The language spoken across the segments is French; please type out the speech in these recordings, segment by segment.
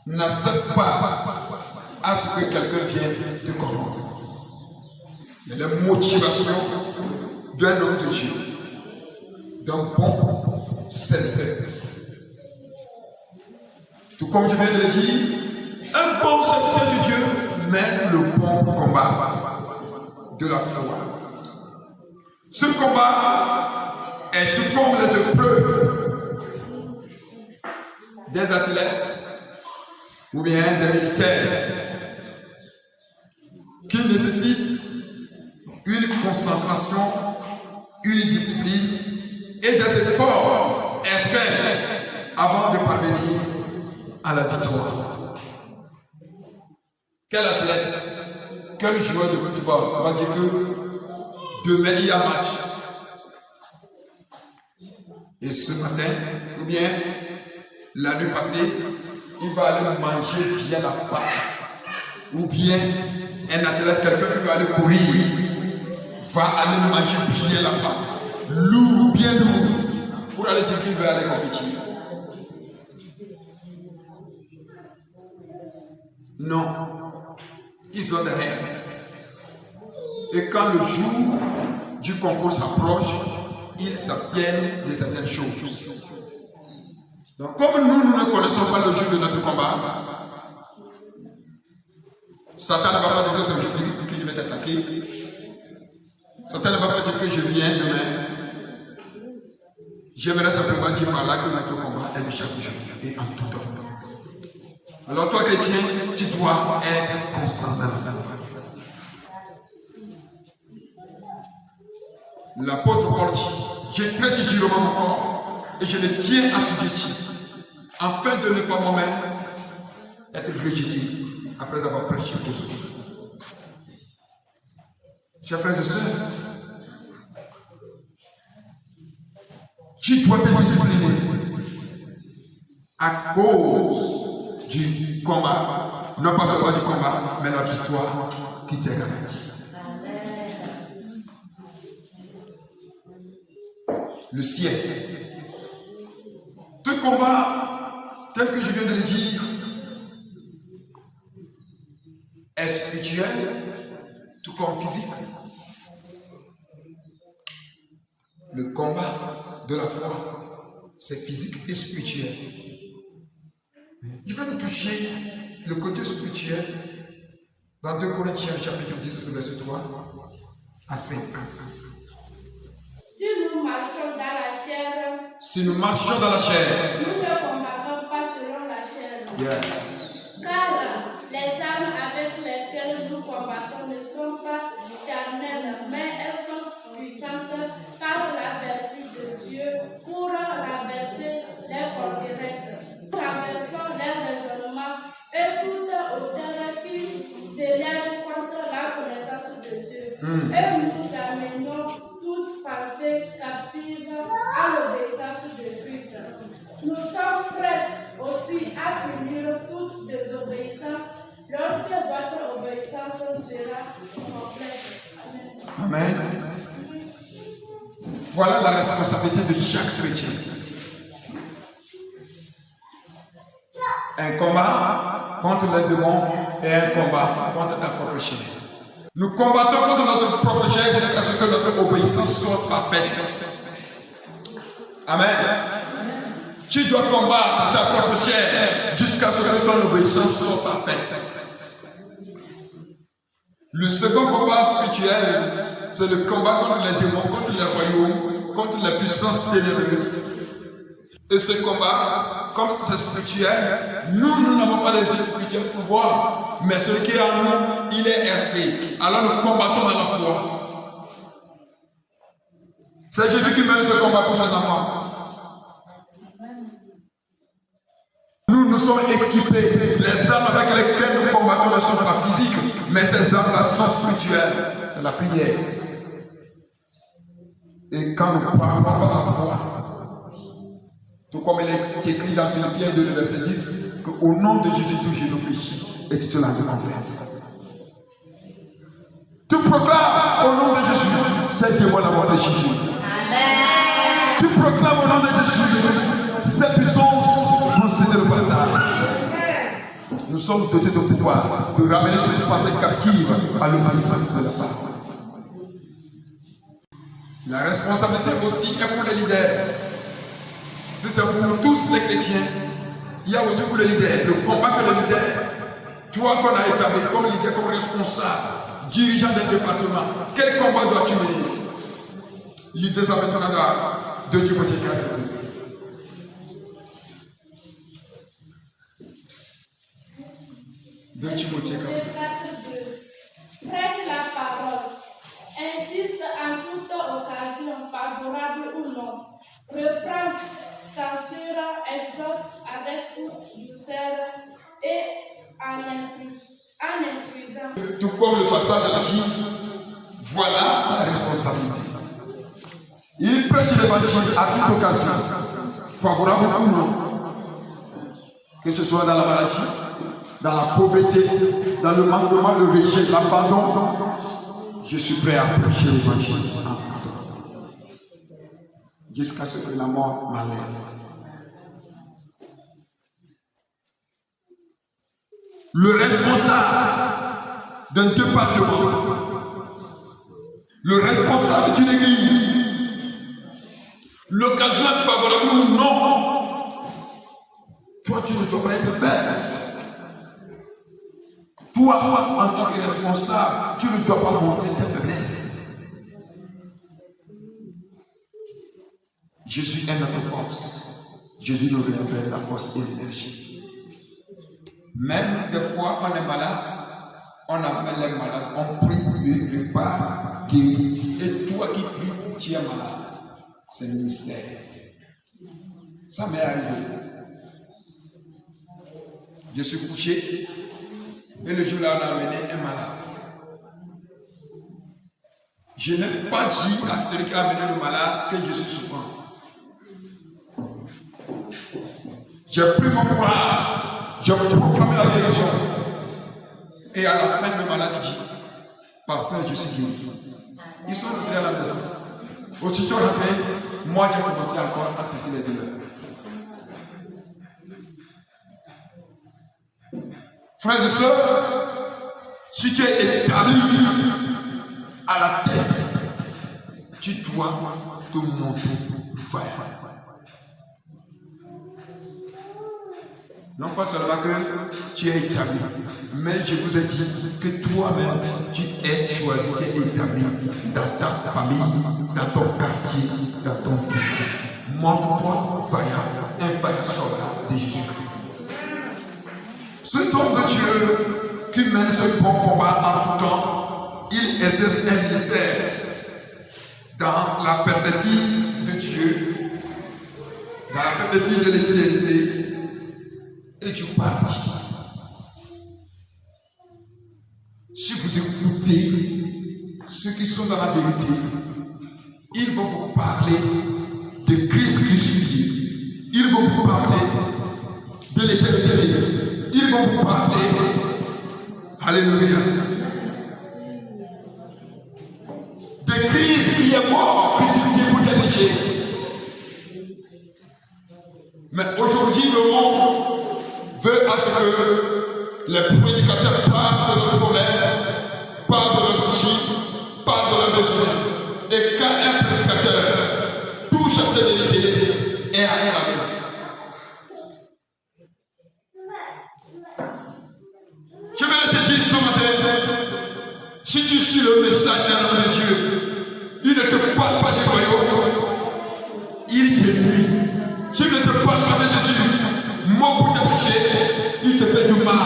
N'accepte pas à ce que quelqu'un vienne te comprendre. Il y a la motivation d'un homme de Dieu, d'un bon serviteur. Tout comme je viens de le dire, un bon serviteur de Dieu mène le bon combat de la foi. Ce combat est tout comme les épreuves des athlètes ou bien des militaires qui nécessitent une concentration, une discipline et des efforts externes avant de parvenir à la victoire. Quel athlète, quel joueur de football va dire que demain il y a match et ce matin ou bien la nuit passée il va aller manger bien la pâte, ou bien un athlète, quelqu'un qui va aller courir va aller manger bien la pâte, lourd, bien lourd, pour aller dire qu'il va aller compétir. Non, ils ont des règles. Et quand le jour du concours s'approche, ils s'abstiennent de certaines choses. Donc, comme nous ne connaissons pas le jour de notre combat, Satan ne va pas dire que c'est aujourd'hui que je vais t'attaquer. Satan ne va pas dire que je viens demain. J'aimerais simplement dire par là que notre combat est de chaque jour et en tout temps. Alors toi chrétien, tu dois être constant dans la foi. L'apôtre Paul dit, je traite durement mon corps et je le tiens à ce défi, afin de ne pas moi-même être rejeté après avoir prêché aux autres. Chers frères et sœurs, tu dois te discipliner à cause du combat, non pas seulement du combat, mais la victoire qui t'est garantie. Le ciel. Ce combat, tel que je viens de le dire, est spirituel, tout comme physique. Le combat de la foi, c'est physique et spirituel. Je vais nous toucher le côté spirituel dans 2 Corinthiens chapitre 10, verset 3 à 5. Si nous marchons dans la chair, nous ne combattons pas selon la chair. Yes. Car les armes avec lesquelles nous combattons ne sont pas charnelles, mais elles sont puissantes par la vertu de Dieu pour renverser les forteresses. Nous renversons les raisonnements et toute hauteur qui s'élève contre la connaissance de Dieu. Et nous amenons toute pensée captive à l'obéissance de Christ. Nous sommes prêts aussi à punir toute désobéissance lorsque votre obéissance sera complète. Amen. Voilà la responsabilité de chaque chrétien. Un combat contre les démons et un combat contre ta propre chair. Nous combattons contre notre propre chair jusqu'à ce que notre obéissance soit parfaite. Amen. Tu dois combattre ta propre chair jusqu'à ce que ton obéissance soit parfaite. Le second combat spirituel, c'est le combat contre les démons, contre les royaumes, contre les puissances ténébreuses. Et ce combat, comme c'est spirituel, nous n'avons pas les yeux spirituels pour voir, mais ce qui est en nous, il est esprit. Alors nous combattons dans la foi. C'est Jésus qui mène ce combat pour ses enfants. Nous sommes équipés. Les armes avec lesquelles nous combattons ne sont pas physiques, mais ces armes-là sont spirituelles. C'est la prière. Et quand nous parlons par la foi, tout comme il est écrit dans Philippiens 2, verset 10, qu'au nom de Jésus, tout genou fléchit et tu te la confesses. Tu proclames au nom de Jésus, c'est que moi l'avoir fléchi. Tu proclames au nom de Jésus, c'est puissant sommes dotés de pouvoir de ramener toute pensée captive à l'obéissance de la parole. La responsabilité aussi est pour les leaders. Si c'est pour nous tous les chrétiens, il y a aussi pour les leaders. Le combat que les leaders, toi qu'on a établi comme leader, comme responsable, dirigeant d'un département, quel combat dois-tu mener? Lisez ça maintenant dans 2 Timothée 4. 2 Timothée 4. Prêche la parole. Insiste en toute occasion, favorable ou non. Reprend, censure, exhorte avec toute douceur et en instruisant. Tout comme le passage dit, voilà sa responsabilité. Il prêche l'évangile à toute occasion, favorable ou non. Que ce soit dans la maladie, dans la pauvreté, dans le manquement, le rejet, l'abandon, je suis prêt à prêcher l'évangile en tout temps, jusqu'à ce que la mort m'enlève. Le responsable d'un département, le responsable d'une église, l'occasion est favorable ou non, toi tu ne dois pas être faible. Toi, en tant que responsable, tu ne dois pas montrer tes faiblesses. Jésus est notre force. Jésus nous renouvelle la force et l'énergie. Même des fois, on est malade, on appelle les malades, on prie, il ne peut pas guérir. Et toi qui pries, tu es malade. C'est le mystère. Ça m'est arrivé. Je suis couché. Et le jour-là, on a amené un malade. Je n'ai pas dit à celui qui a amené le malade que je suis souffrant. J'ai pris mon courage, j'ai proclamé la guérison. Et à la fin, le malade dit, pasteur, je suis guéri. Ils sont rentrés à la maison. Aussitôt rentré, moi j'ai commencé encore à sentir les douleurs. Frères et sœurs, si tu es établi à la tête, tu dois te montrer vaillant. Non pas seulement que tu es établi, mais je vous ai dit que toi-même, tu es choisi, tu es établi dans ta famille, dans ton quartier, dans ton pays. Montre-toi vaillant, un vaillant soldat de Jésus-Christ. Cet homme de Dieu qui mène ce bon combat en tout temps, il exerce un ministère dans la perspective de Dieu, dans la perspective de l'éternité. Et Dieu parle. Si vous écoutez ceux qui sont dans la vérité, ils vont vous parler de Christ crucifié. Ils vont vous parler de l'éternité. Ils vont vous parler, alléluia, de Christ qui est mort, crucifié pour tes péchés. Mais aujourd'hui, le monde veut à ce que les prédicateurs parlent de nos problèmes, parlent de nos soucis, parlent de nos besoins. Et quand un prédicateur touche à cette vérité, est acclamé. Je vais te dire ce matin, si tu suis le message d'un homme de Dieu, il ne te parle pas du royaume, il te nuit. S'il ne te parle pas de Jésus, mort pour tes péchés, il te fait du mal.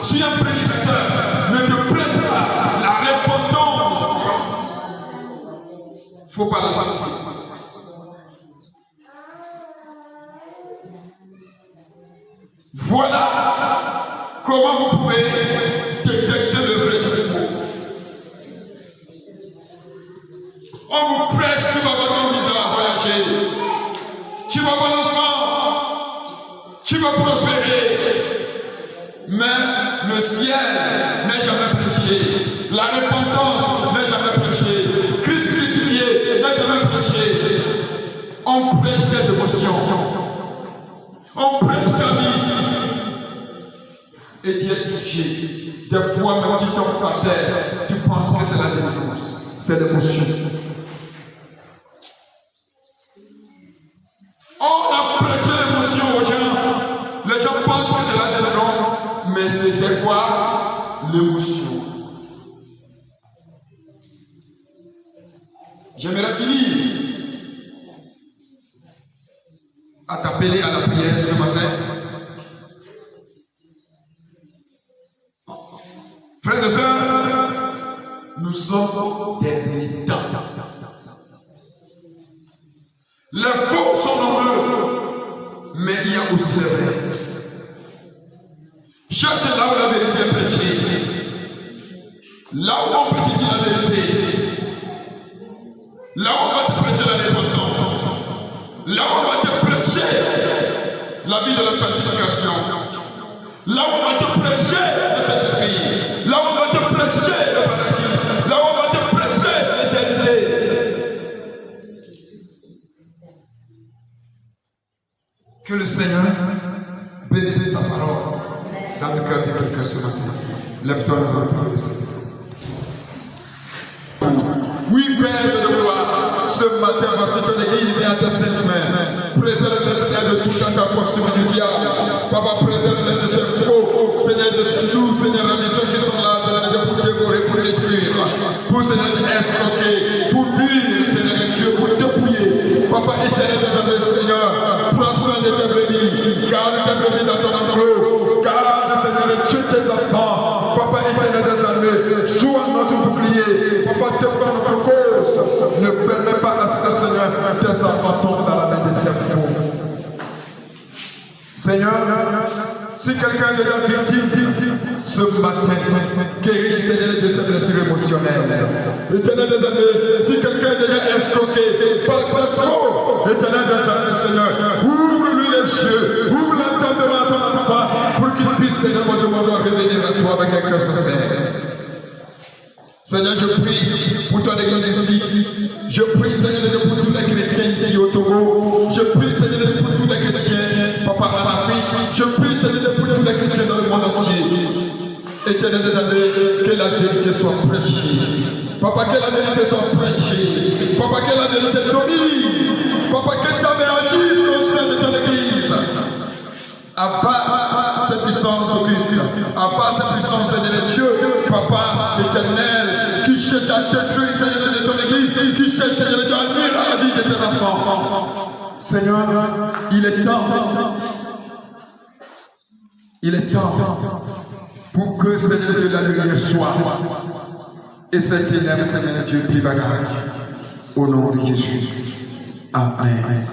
Si un prédicateur ne te prête pas la repentance, il ne faut pas la sacrifier. Voilà comment vous pouvez détecter le vrai du faux. On vous prêche, tu vas voir ton visa à voyager. Tu vas avoir l'enfant. Tu vas prospérer. Mais le ciel n'est jamais prêché. La repentance n'est jamais prêchée. Christ crucifié n'est jamais prêché. On prêche des émotions. On prêche la vie. et tu es touché. Des fois, même tu tombes par terre, tu penses que c'est la délivrance. C'est l'émotion. On a prêché l'émotion aux gens. Les gens pensent que c'est la délivrance, mais c'était quoi? L'émotion. J'aimerais finir à t'appeler à la prière ce matin. Frères et sœurs, nous sommes des militants. Les faux sont nombreux, mais il y a aussi les vrais. Cherchez là où la vérité est prêchée. Là où on peut dire la vérité. Là où on va te prêcher la repentance. Là où on va te prêcher la vie de la sanctification. Là où on va te prêcher le Saint-Esprit. Là où on va te prêcher le paradis. Là où on va te prêcher l'éternité. Que le Seigneur bénisse sa parole dans le cœur de quelqu'un ce matin. Lève-toi dans le cœur de Seigneur. Oui, Père de gloire, ce matin, voici ton église et à ta sainte main. Préserve-les, Seigneur, de toute approche du diable. Papa, préserve-les de ce faux, Seigneur, de nous, Seigneur, la mission qui sont là, Seigneur, pour dévorer, pour détruire, pour, Seigneur, escroquer, pour nuire, Seigneur, Dieu, pour dépouiller. Papa, éternel de notre Seigneur, prends soin de tes brebis, garde tes brebis dans ton enclos, garde, Seigneur, Dieu, tes enfants. Papa, éternel des armées, sois notre bouclier. Papa, défends notre cause. Ne permets pas à ce que, Seigneur, tes enfants tombent dans la main des serpents. Seigneur, si quelqu'un est déjà victime ce matin, guéris, Seigneur, de ses blessures émotionnelles. Éternel des années, si quelqu'un est déjà escroqué par ses faux, Éternel des années, Seigneur, ouvre-lui les yeux, ouvre l'entendement à ton enfant pour qu'il puisse, Seigneur, mon Dieu, revenir à toi avec un cœur sincère. Seigneur, je prie pour ton église ici. Je prie, Seigneur, pour tous les chrétiens ici au Togo. Je prie, Seigneur, pour tous les chrétiens, Papa, en Afrique. Je prie, Seigneur, pour tous les chrétiens dans le monde entier. Éternel des années, que la vérité soit prêchée. Papa, que la vérité soit prêchée. Papa, que la vérité domine. Papa, que ta mère agisse au sein de ton église. Abat cette puissance occulte. Abat cette puissance, Seigneur Dieu. Papa, éternel, qui cherche à détruire, Seigneur, de ton église, qui cherche, Seigneur, à nuire à la vie de tes enfants. Seigneur, il est temps. Il est temps pour que, Seigneur, de la lumière soit. Et cette ténèbre, Seigneur Dieu, plus bagage. Au nom de Jésus. Amen.